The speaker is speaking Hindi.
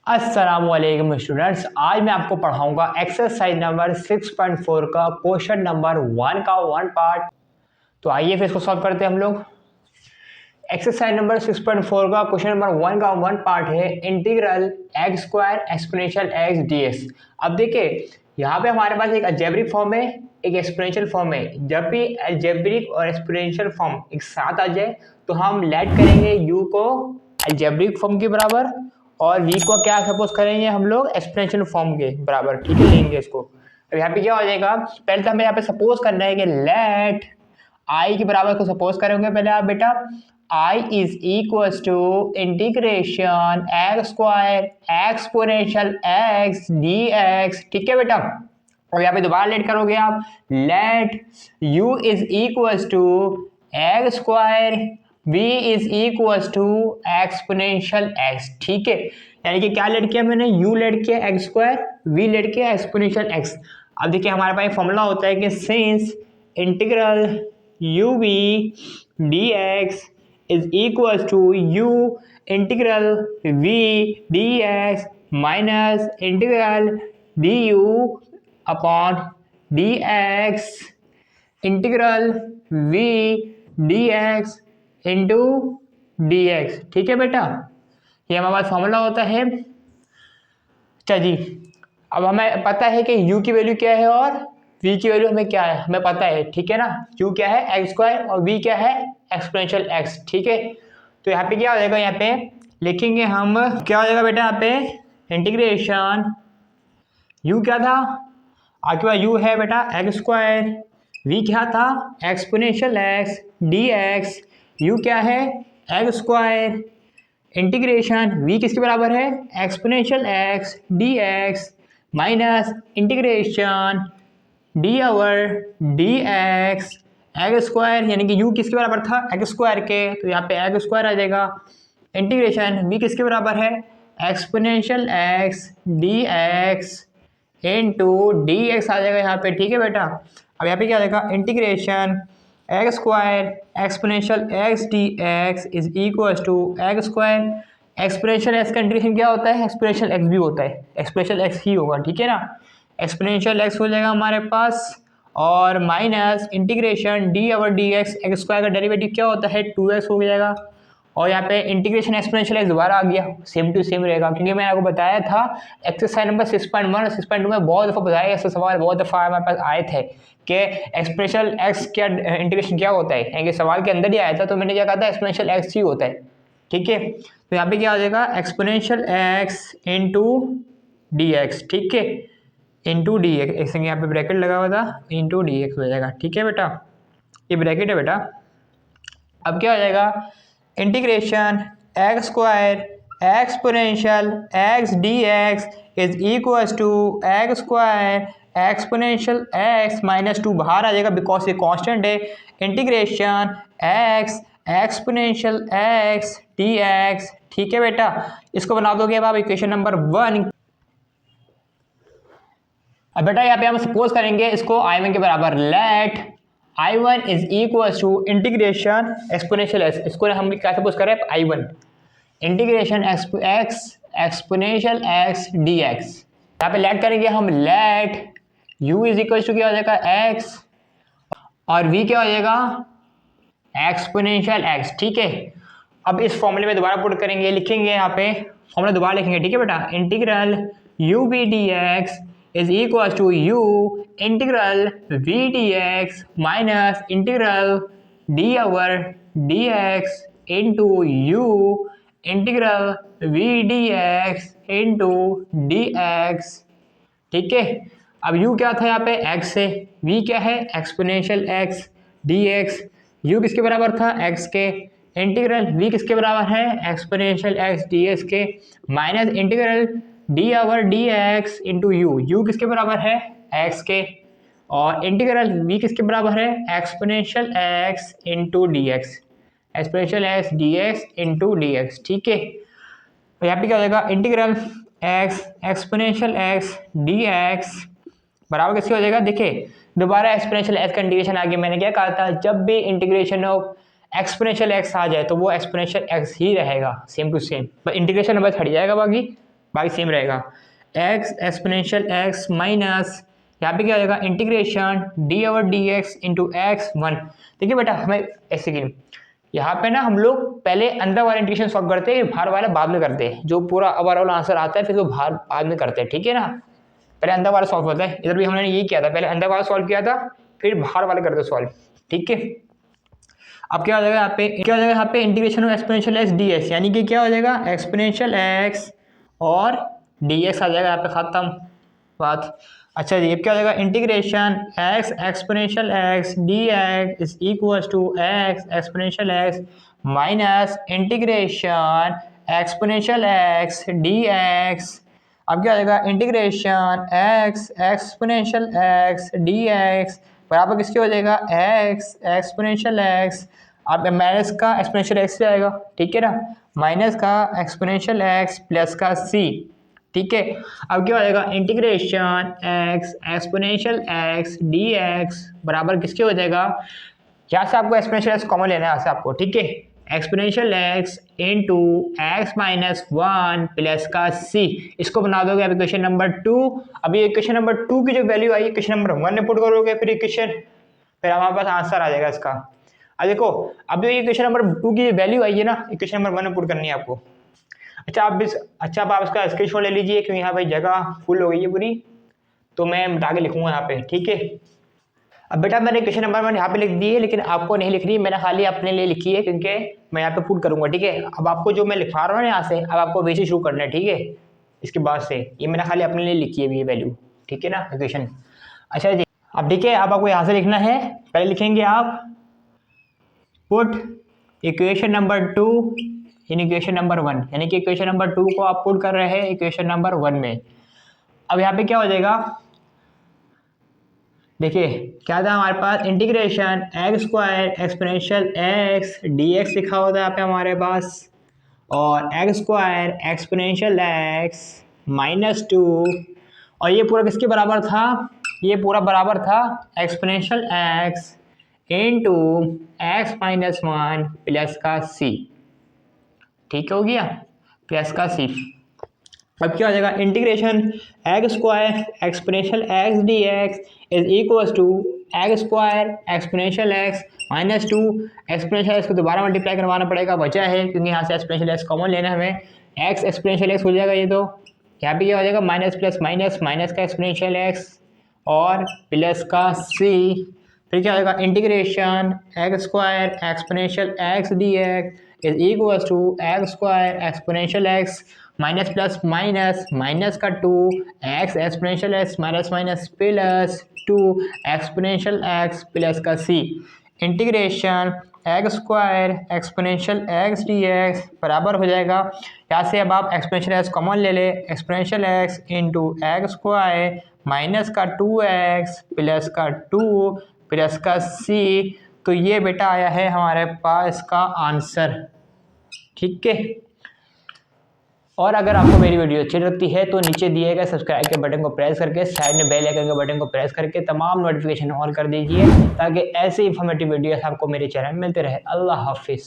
अस्सलामुअलैकुम स्टूडेंट्स, आज मैं आपको पढ़ाऊंगा एक्सरसाइज नंबर 6.4 का क्वेश्चन नंबर 1 का वन पार्ट। तो आइए फिर इसको सॉल्व करते हैं हम लोग। एक्सरसाइज नंबर 6.4 का क्वेश्चन नंबर 1 का वन पार्ट है integral X square exponential X DX. अब देखिए यहाँ पे हमारे पास एक अलजेब्रिक फॉर्म है, एक एक्सपोनेंशियल फॉर्म है। जब भी अलजेब्रिक और एक्सपोनेंशियल फॉर्म एक साथ आ जाए तो हम लेट करेंगे यू को अलजेब्रिक फॉर्म के बराबर और v को क्या सपोज करेंगे हम लोग एक्सपोनेंशियल फॉर्म के बराबर। ठीक है, लेंगे इसको। अब यहाँ पे क्या हो जाएगा, पहले तो हमें यहाँ पे सपोज करना है कि लेट i के बराबर को सपोज करेंगे पहले आप बेटा। i is equal to integration x square exponential x D X. ठीक है बेटा, और यहाँ पे दोबारा लेट करोगे आप, let u is equal to x square v is equal to exponential x। ठीक है, यानी कि क्या लेट किया मैंने, u लेट किया एक्स स्क्वायर, v लेट किया एक्सपोनेंशियल x। अब देखिए हमारे पास फॉर्मूला होता है कि since integral u v dx is equal to u integral v dx minus integral du upon dx integral v dx into D X. ठीक है बेटा, ये हमारे पास फॉर्मूला होता है। चलिए अब हमें पता है कि u की वैल्यू क्या है और v की वैल्यू हमें क्या है, हमें पता है। ठीक है ना, u क्या है एक्स स्क्वायर और v क्या है एक्सपोनेंशियल x। ठीक है, तो यहाँ पे क्या हो जाएगा, यहाँ पे लिखेंगे हम, क्या हो जाएगा बेटा यहाँ पे इंटीग्रेशन u क्या था, आपके पास u है बेटा एक्स स्क्वायर, v क्या था एक्सपोनेंशियल x dx, u क्या है एक्स स्क्वायर इंटीग्रेशन v किसके बराबर है exponential x dx minus integration d over dx x square, यानी कि u किसके बराबर था एक्स स्क्वायर के, तो यहाँ पे एक्स स्क्वायर आ जाएगा। इंटीग्रेशन v किसके बराबर है exponential x dx into dx आ जाएगा यहाँ पे। ठीक है बेटा, अब यहाँ पे क्या आ जाएगा integration x square exponential x D x is equal to x square. Exponential X का इंटीग्रेशन क्या होता है, एक्सपोनेंशियल एक्स भी होता है, एक्सपोनेंशियल एक्स ही होगा। ठीक है ना, एक्सपोनेंशियल एक्स हो जाएगा हमारे पास और minus integration D over D x, x square का डेरिवेटिव क्या होता है 2x हो जाएगा। और यहाँ पे इंटीग्रेशन एक्सपोनेंशियल एक्स दोबारा आ गया, सेम टू सेम रहेगा, क्योंकि मैंने आपको बताया था एक्सरसाइज नंबर 6.1 और 6.2 में बहुत दफ़ा बताया ऐसे सवाल बहुत दफ़ा हमारे पास आए थे कि एक्सपोनेंशियल एक्स क्या इंटीग्रेशन क्या होता है, यानी कि सवाल के अंदर ही आया था। तो मैंने क्या कहा था एक्सपोनेंशियल एक्स ही होता है। ठीक है, तो यहाँ पे क्या हो जाएगा exponential x into D X. ठीक है, इंटू डी एक्स, यहाँ पे ब्रैकेट लगा हुआ था, इंटू डी एक्स हो जाएगा। ठीक है बेटा, ये ब्रैकेट है बेटा। अब क्या हो जाएगा integration x square exponential x D x is equal to x square exponential x minus 2 बाहर आ जाएगा बिकॉज ये कांस्टेंट है। Integration X exponential x D X. ठीक है बेटा, इसको बना दोगे अब आप इक्वेशन नंबर 1। अब बेटा यहाँ पे हम सपोज करेंगे इसको I1 के बराबर, let I1 is equal to integration exponential X, इसको हम क्या सपोज करें I1 integration X exponential x D X. यहाँ पे लेट करेंगे हम, let u is equal to क्या हो जाएगा x और v क्या हो जाएगा एक्सपोनेंशियल x। ठीक है, अब इस फॉर्मूले में दोबारा पुट करेंगे, लिखेंगे यहाँ पे फॉर्मूला दोबारा लिखेंगे। ठीक है बेटा, integral u v dx is equal to u integral v dx minus integral d over dx into u integral v dx into dx। ठीक है, अब u क्या था यहाँ पे x है, v क्या है एक्सपोनेंशियल x dx, u किसके बराबर था x के, इंटीग्रल v किसके बराबर है एक्सपोनेंशियल x dx के, minus integral d over dx into u किसके बराबर है x के, और इंटीग्रल v किसके बराबर है exponential x into D x, exponential x dx into D X. ठीक है, तो यहाँ पे क्या हो जाएगा integral x exponential x dx बराबर किसके हो जाएगा, देखिए दोबारा एक्सपोनेंशियल x का इंटीग्रेशन आगे मैंने क्या कहा था, जब भी इंटीग्रेशन ऑफ एक्सपोनेंशियल x आ जाए तो वो एक्सपोनेंशियल x ही रहेगा सेम टू सेम, इंटीग्रेशन बस हट जाएगा बाकी बाकी सेम रहेगा। एक्स एक्सपोनेंशियल एक्स माइनस यहाँ पे क्या हो जाएगा integration D over D x into x one. देखिए बेटा हमें ऐसे की यहाँ पे ना हम लोग पहले अंदर वाला इंटीग्रेशन सॉल्व करते हैं, बाहर वाला बाद में करते हैं। जो पूरा ओवरऑल आंसर आता है फिर वो बाहर बाद में करते हैं, ठीक है ना। पहले अंदर वाला सॉल्व होता है, इधर भी हमने यही किया था, पहले अंदर वाला सॉल्व किया था फिर बाहर वाला करते सॉल्व, ठीक है। अब क्या हो जाएगा यहाँ पे integration of exponential x D x, यानी कि क्या हो जाएगा एक्सपोनेंशियल एक्स और डी एक्स आ जाएगा यहाँ पे, खत्म बात। अच्छा जी अब क्या हो जाएगा integration X exponential x D x is equals to X exponential x minus integration exponential x D X. अब क्या हो जाएगा integration X exponential x D x बराबर किसके हो जाएगा एक्स एक्सपोनेंशियल एक्स, अब माइनस का एक्सपोनेंशियल एक्स से आएगा, ठीक है ना, माइनस का एक्सपोनेंशियल एक्स प्लस का सी, ठीक है। अब क्या हो जाएगा integration X exponential x D x बराबर किसके हो जाएगा, यहाँ से आपको एक्सपोनेंशियल एक्स कॉमन लेना है यहाँ से आपको, ठीक है। Exponential x into x minus one plus का सी, इसको बना दोगे अब इक्वेशन नंबर 2। अभी इक्वेशन नंबर 2 की जो वैल्यू आई इक्वेशन नंबर 1 में पुट करोगे फिर इक्वेशन, फिर हमारे पास आंसर आ जाएगा इसका। अब देखो अब जो इक्वेशन नंबर 2 की वैल्यू आई है ना इक्वेशन नंबर 1 में पुट करनी है आपको। अच्छा अब इसका स्क्रीनशॉट ले लीजिए क्योंकि यहाँ भाई जगह फुल हो गई है पूरी, तो मैं मिटा के लिखूंगा यहाँ पे, ठीक है। अब बेटा मैंने क्वेश्चन नंबर 1 यहाँ पे लिख दी है लेकिन आपको नहीं लिख रही, मैंने खाली अपने लिए लिखी है क्योंकि मैं यहाँ पे पुट करूंगा, ठीक है। अब आपको जो मैं लिखवा रहा हूँ यहाँ से अब आपको वैसे शुरू करना है, ठीक है। इसके बाद से ये मैंने खाली अपने लिए लिखी है ये वैल्यू, ठीक है ना इक्वेशन। अच्छा जी अब ठीक है अब आपको यहाँ से लिखना है, पहले लिखेंगे आप put equation number 2 in equation number 1, यानी कि इक्वेशन नंबर 2 को आप पुट कर रहे हैं इक्वेशन नंबर 1 में। अब यहाँ पे क्या हो जाएगा देखिए क्या था हमारे पास integration x square exponential x D x लिखा होता है यहाँ पे हमारे पास, और x square exponential x minus 2, और ये पूरा किसके बराबर था, ये पूरा बराबर था exponential x into x minus 1 plus का सी, ठीक हो गया, प्लस का सी। अब क्या हो जाएगा integration x square exponential x D x is equals to x square exponential x minus 2, exponential X को दोबारा मल्टीप्लाई करवाना पड़ेगा, वजह है क्योंकि यहाँ से एक्सपोनेंशियल एक्स कॉमन लेना है हमें, एक्स एक्सपोनेंशियल एक्स हो जाएगा ये, तो यहाँ पे क्या हो जाएगा माइनस प्लस माइनस माइनस का एक्सपोनेंशियल एक्स और प्लस का सी, फिर क्या हो जाएगा integration x square exponential x D x is equals to x square exponential x minus plus minus minus का 2 x exponential x minus minus plus 2 exponential x plus का C, integration x square exponential x D x बराबर हो जाएगा, यहाँ से अब आप एक्सपोनेंशियल एक्स कॉमन ले ले, exponential x into x square minus का 2x प्लस का 2 प्लस का सी, तो ये बेटा आया है हमारे पास का आंसर, ठीक है। और अगर आपको मेरी वीडियो अच्छी लगती है तो नीचे दिए गए सब्सक्राइब के बटन को प्रेस करके साइड में बेल आइकन के बटन को प्रेस करके तमाम नोटिफिकेशन ऑन कर दीजिए ताकि ऐसे इंफॉर्मेटिव वीडियोस आपको मेरे चैनल में मिलते रहे। अल्लाह हाफिज़।